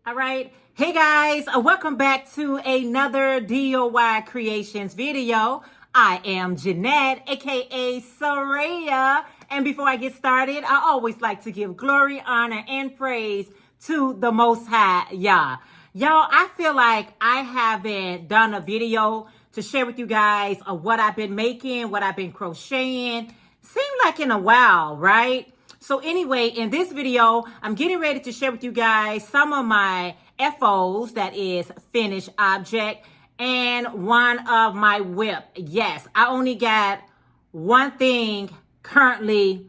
All right. Hey guys, welcome back to another DIY Creations video. I am Jeanette, aka Sarayah. And before I get started, I always like to give glory, honor, and praise to the Most High, Yah. Y'all, I feel like I haven't done a video to share with you guys of what I've been making, what I've been crocheting. Seemed like in a while, right? So anyway, in this video, I'm getting ready to share with you guys some of my FOs, that is finished object, and one of my whip. Yes, I only got one thing currently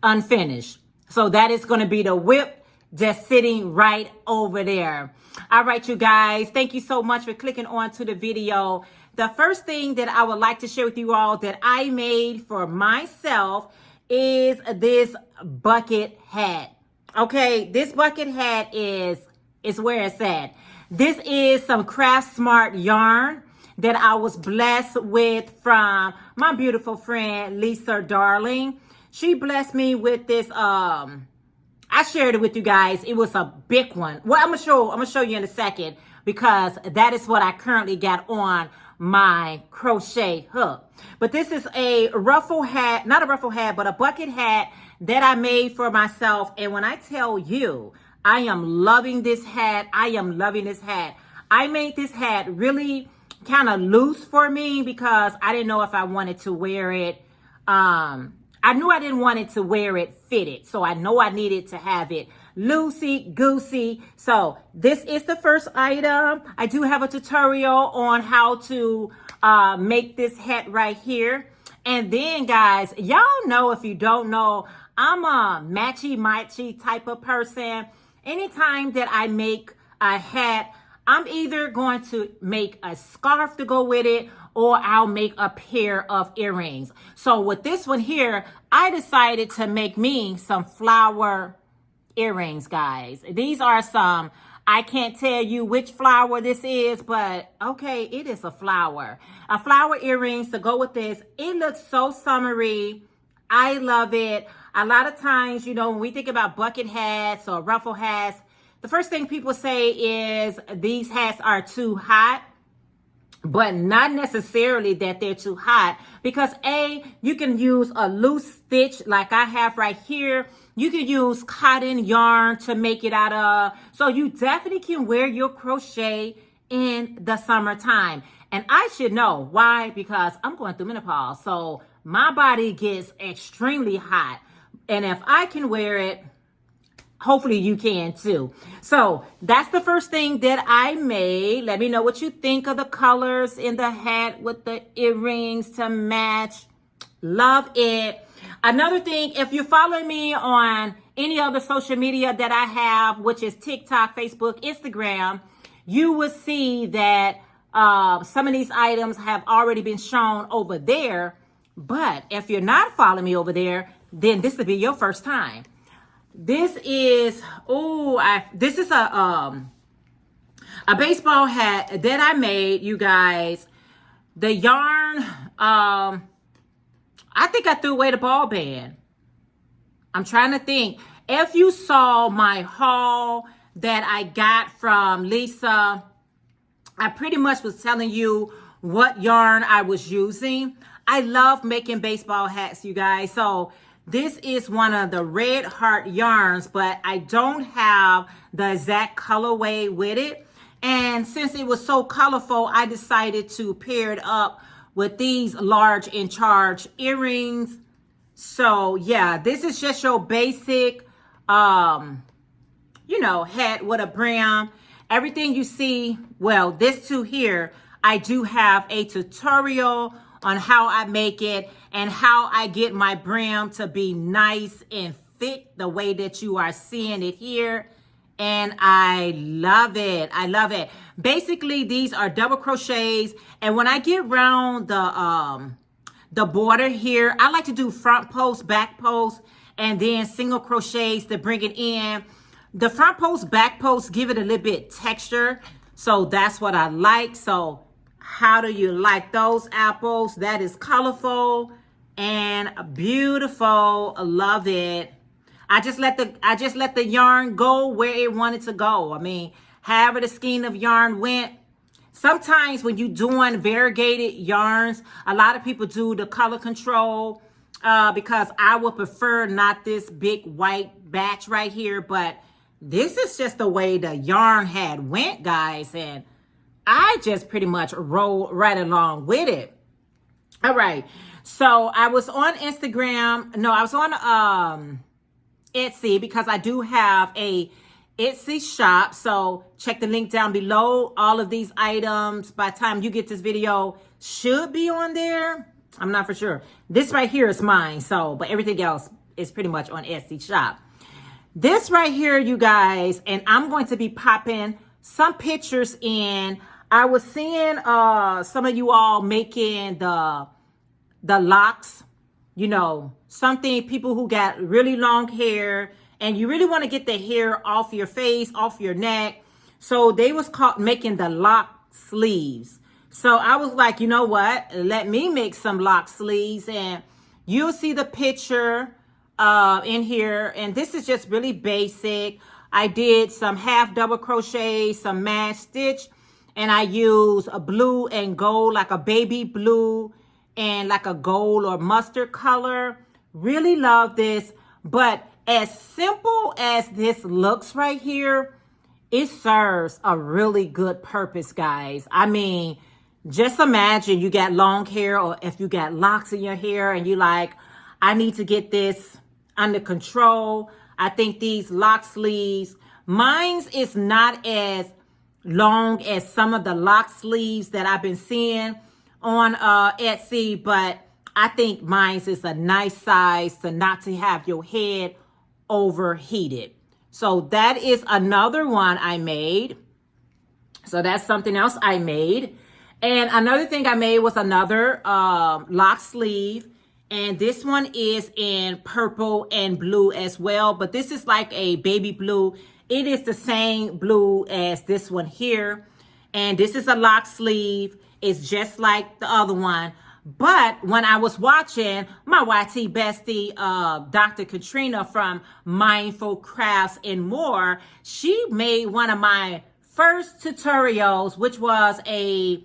unfinished. So that is going to be the whip just sitting right over there. All right, you guys, thank you so much for clicking on to the video. The first thing that I would like to share with you all that I made for myself is this bucket hat. Okay, this bucket hat is where it's at. This is some Craft Smart yarn that I was blessed with from my beautiful friend Lisa Darling. She blessed me with this. I shared it with you guys. It was a big one. Well, I'm gonna show you in a second, because that is what I currently got on my crochet hook. But this is a ruffle hat, not a ruffle hat, but a bucket hat that I made for myself. And when I tell you, I am loving this hat. I am loving this hat. I made this hat really kind of loose for me because I didn't know if I wanted to wear it. I knew I didn't want it to wear it fitted. So I know I needed to have it loosey goosey. So this is the first item. I do have a tutorial on how to make this hat right here. And then guys, y'all know, if you don't know, I'm a matchy type of person. Anytime that I make a hat, I'm either going to make a scarf to go with it, or I'll make a pair of earrings. So with this one here, I decided to make me some flower earrings, guys. These are some, I can't tell you which flower this is, but okay, it is a flower. A flower earrings to go with this. It looks so summery. I love it. A lot of times, you know, when we think about bucket hats or ruffle hats, the first thing people say is these hats are too hot. But not necessarily that they're too hot, because you can use a loose stitch like I have right here. You can use cotton yarn to make it out of. So you definitely can wear your crochet in the summertime. And I should know why, because I'm going through menopause. So my body gets extremely hot. And if I can wear it, hopefully you can too. So that's the first thing that I made. Let me know what you think of the colors in the hat with the earrings to match. Love it. Another thing, if you're following me on any other social media that I have, which is TikTok, Facebook, Instagram, you will see that some of these items have already been shown over there. But if you're not following me over there, then this will be your first time. This is, this is a baseball hat that I made, you guys. The yarn, I think I threw away the ball band. I'm trying to think. If you saw my haul that I got from Lisa, I pretty much was telling you what yarn I was using. I love making baseball hats, you guys. So this is one of the red heart yarns, but I don't have the exact colorway with it. And since it was so colorful, I decided to pair it up with these large in charge earrings. So yeah, this is just your basic, you know, hat with a brim. Everything you see, well, this too here, I do have a tutorial on how I make it and how I get my brim to be nice and thick the way that you are seeing it here. And I love it. I love it. Basically, these are double crochets. And when I get around the border here, I like to do front post, back post, and then single crochets to bring it in. The front post, back post give it a little bit texture. So that's what I like. So how do you like those apples? That is colorful and beautiful. Love it. I just let the yarn go where it wanted to go. I mean, however the skein of yarn went. Sometimes when you're doing variegated yarns, a lot of people do the color control because I would prefer not this big white batch right here, but this is just the way the yarn had went, guys, and I just pretty much rolled right along with it. All right, so I was on Instagram. No, I was on Etsy because I do have a Etsy shop. So check the link down below. All of these items, by the time you get this video, should be on there. I'm not for sure. This right here is mine. So, but everything else is pretty much on Etsy shop. This right here, you guys, and I'm going to be popping some pictures in. I was seeing some of you all making the locks, you know, something, people who got really long hair and you really want to get the hair off your face, off your neck. So they was making the lock sleeves. So I was like, you know what? Let me make some lock sleeves, and you'll see the picture in here. And this is just really basic. I did some half double crochet, some match stitch, and I use a blue and gold, like a baby blue and like a gold or mustard color. Really love this. But as simple as this looks right here, it serves a really good purpose, guys. I mean, just imagine you got long hair, or if you got locks in your hair and you like, I need to get this under control. I think these lock sleeves, mine's is not as long as some of the lock sleeves that I've been seeing on Etsy, but I think mine's is a nice size to not to have your head overheated. So that is another one I made. So that's something else I made. And another thing I made was another lock sleeve. And this one is in purple and blue as well. But this is like a baby blue. It is the same blue as this one here. And this is a lock sleeve. It's just like the other one. But when I was watching my YT bestie, Dr. Katrina from Mindful Crafts and More, she made one of my first tutorials, which was a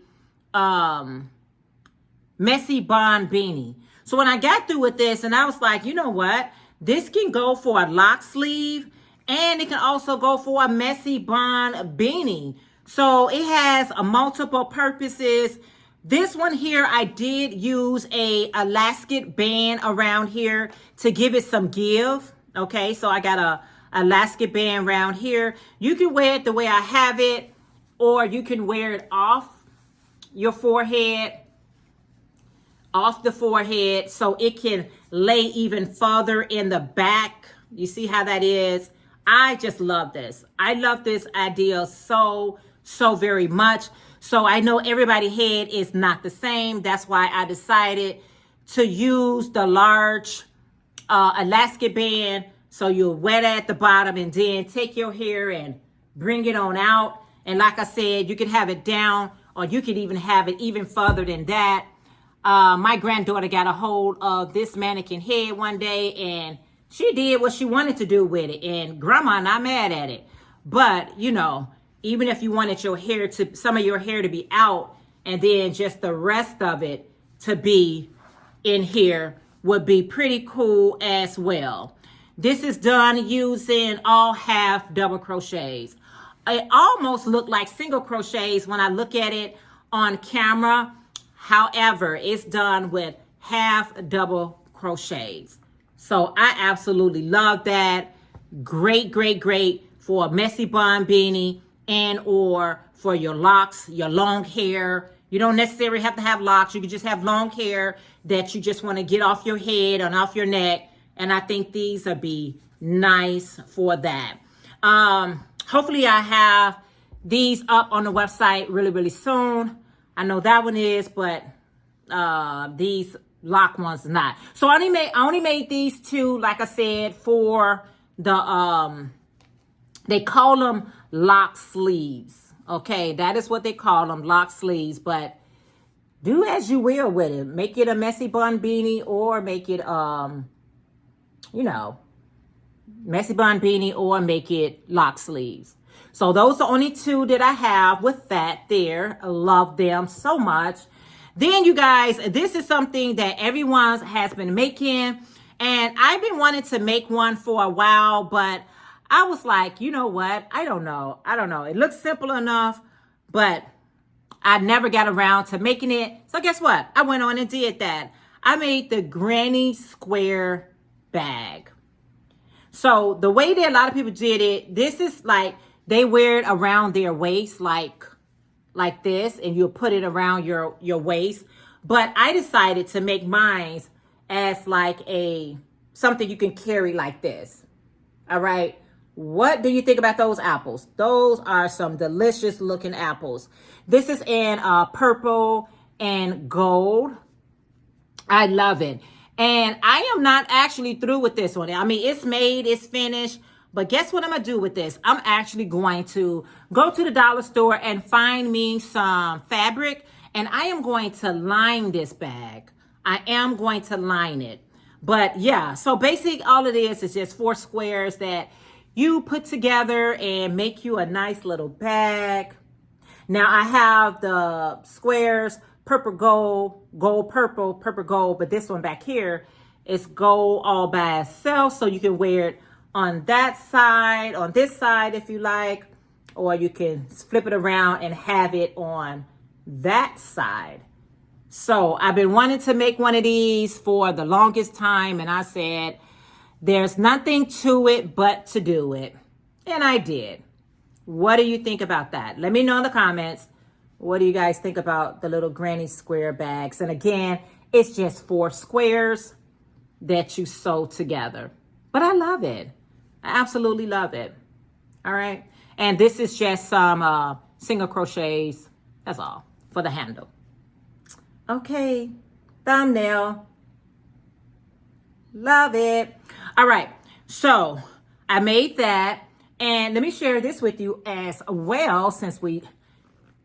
messy bond beanie. So when I got through with this, and I was like, you know what? This can go for a lock sleeve, and it can also go for a messy bond beanie. So it has a multiple purposes. This one here, I did use a elastic band around here to give it some give. Okay, so I got a elastic band around here. You can wear it the way I have it, or you can wear it off your forehead, off the forehead, so it can lay even further in the back. You see how that is? I just love this. I love this idea so very much. So I know everybody's head is not the same. That's why I decided to use the large elastic band. So you'll wet it at the bottom and then take your hair and bring it on out. And like I said, you can have it down, or you could even have it even further than that. My granddaughter got a hold of this mannequin head one day, and she did what she wanted to do with it. And grandma not mad at it. But, you know, even if you wanted your hair to, some of your hair to be out, and then just the rest of it to be in here, would be pretty cool as well. This is done using all half double crochets. It almost looked like single crochets when I look at it on camera. However, it's done with half double crochets. So I absolutely love that. Great, great, great for a messy bun beanie and or for your locks, your long hair. You don't necessarily have to have locks. You can just have long hair that you just want to get off your head and off your neck. And I think these would be nice for that. Hopefully I have these up on the website really, really soon. I know that one is, but these lock ones not. So I only made these two, like I said, for the they call them lock sleeves. Okay, that is what they call them, lock sleeves. But do as you will with it. Make it a messy bun beanie, or make it you know, messy bun beanie or make it lock sleeves. So those are only two that I have with that there. I love them so much. Then you guys, this is something that everyone has been making. And I've been wanting to make one for a while, but I was like, you know what? I don't know. It looks simple enough, but I never got around to making it. So guess what? I went on and did that. I made the granny square bag. So the way that a lot of people did it, this is like they wear it around their waist like this, and you'll put it around your waist. But I decided to make mine as like something you can carry like this. All right. What do you think about those apples? Those are some delicious looking apples. This is in purple and gold. I love it. And I am not actually through with this one. I mean, it's made, it's finished. But guess what I'm going to do with this? I'm actually going to go to the dollar store and find me some fabric. And I am going to line this bag. I am going to line it. But yeah, so basically all it is just 4 squares that you put together and make you a nice little bag. Now I have the squares, purple, gold, purple, gold. But this one back here is gold all by itself. So you can wear it on that side, on this side if you like, or you can flip it around and have it on that side. So I've been wanting to make one of these for the longest time, and I said, there's nothing to it but to do it. And I did. What do you think about that? Let me know in the comments. What do you guys think about the little granny square bags? And again, it's just 4 squares that you sew together. But I love it. I absolutely love it. All right. And this is just some single crochets. That's all for the handle. Okay. Thumbnail. Love it. All right. So I made that. And let me share this with you as well, since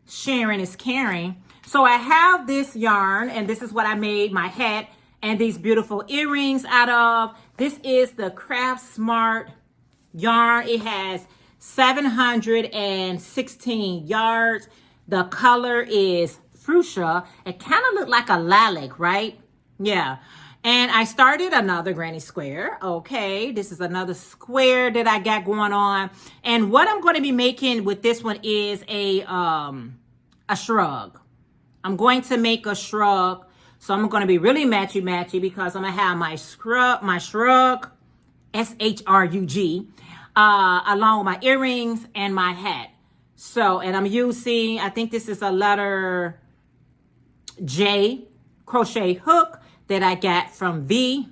sharing is caring. So I have this yarn, and this is what I made my hat and these beautiful earrings out of. This is the Craft Smart yarn. It has 716 yards. The color is fuchsia. It kind of looked like a lilac, right? Yeah. And I started another granny square. Okay, this is another square that I got going on. And what I'm going to be making with this one is a shrug. I'm going to make a shrug. So I'm going to be really matchy because I'm going to have my shrug, S-H-R-U-G, along with my earrings and my hat. So, and I'm using, I think this is a letter J crochet hook that I got from V,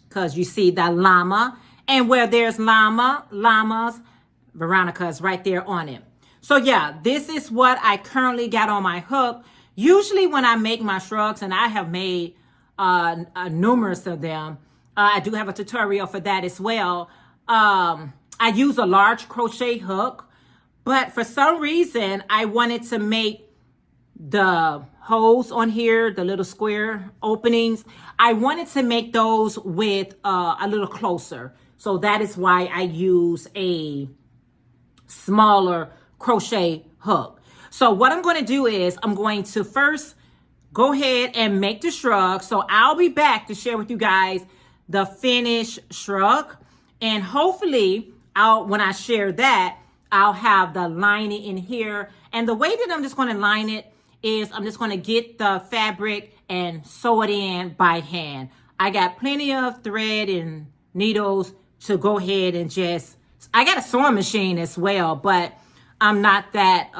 because you see the llama, and where there's llamas, Veronica is right there on it. So yeah, this is what I currently got on my hook. Usually when I make my shrugs, and I have made numerous of them, I do have a tutorial for that as well. I use a large crochet hook, but for some reason I wanted to make the holes on here, the little square openings, I wanted to make those with a little closer. So that is why I use a smaller crochet hook. So what I'm going to do is I'm going to first go ahead and make the shrug. So I'll be back to share with you guys the finished shrug. And hopefully when I share that, I'll have the lining in here. And the way that I'm just going to line it is I'm just going to get the fabric and sew it in by hand. I got plenty of thread and needles to go ahead and I got a sewing machine as well, but I'm not that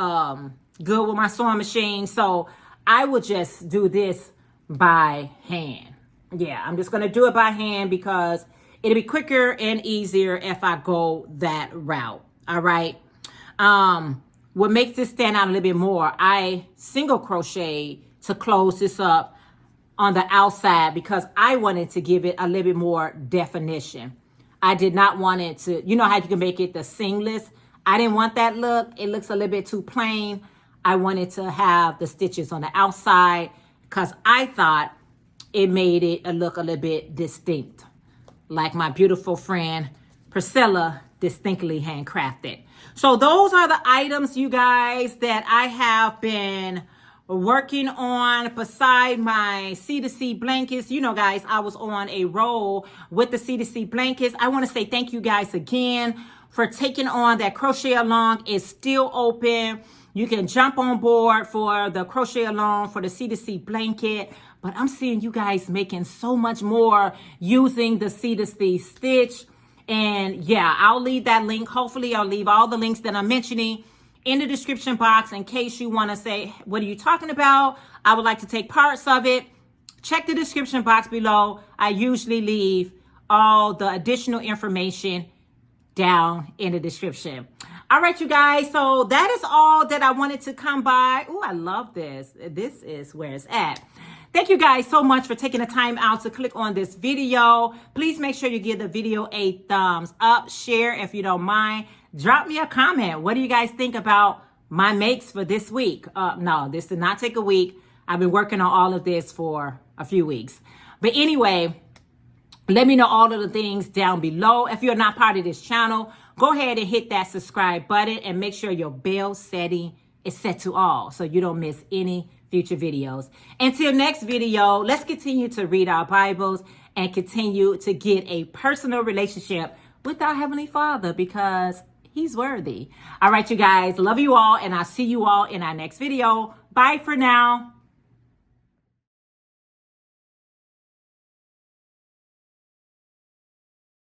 good with my sewing machine. So I would just do this by hand. Yeah, I'm just going to do it by hand because it'll be quicker and easier if I go that route. All right. What makes this stand out a little bit more, I single crochet to close this up on the outside because I wanted to give it a little bit more definition. I did not want it to, you know how you can make it the seamless? I didn't want that look. It looks a little bit too plain. I wanted to have the stitches on the outside because I thought it made it look a little bit distinct. Like my beautiful friend Priscilla distinctly handcrafted. So those are the items, you guys, that I have been working on beside my C2C blankets. You know, guys, I was on a roll with the C2C blankets. I want to say thank you guys again for taking on that crochet along. Is still open. You can jump on board for the crochet along for the C2C blanket. But I'm seeing you guys making so much more using the C2C stitch. And yeah, I'll leave that link. Hopefully I'll leave all the links that I'm mentioning in the description box in case you want to say, what are you talking about? I would like to take parts of it. Check the description box below. I usually leave all the additional information down in the description. All right, you guys. So that is all that I wanted to come by. Oh, I love this. This is where it's at. Thank you guys so much for taking the time out to click on this video. Please make sure you give the video a thumbs up, share if you don't mind. Drop me a comment. What do you guys think about my makes for this week? No, this did not take a week. I've been working on all of this for a few weeks. But anyway, let me know all of the things down below. If you're not part of this channel, go ahead and hit that subscribe button and make sure your bell setting is set to all so you don't miss any future videos. Until next video, let's continue to read our Bibles and continue to get a personal relationship with our Heavenly Father because He's worthy. All right, you guys, love you all, and I'll see you all in our next video. Bye for now.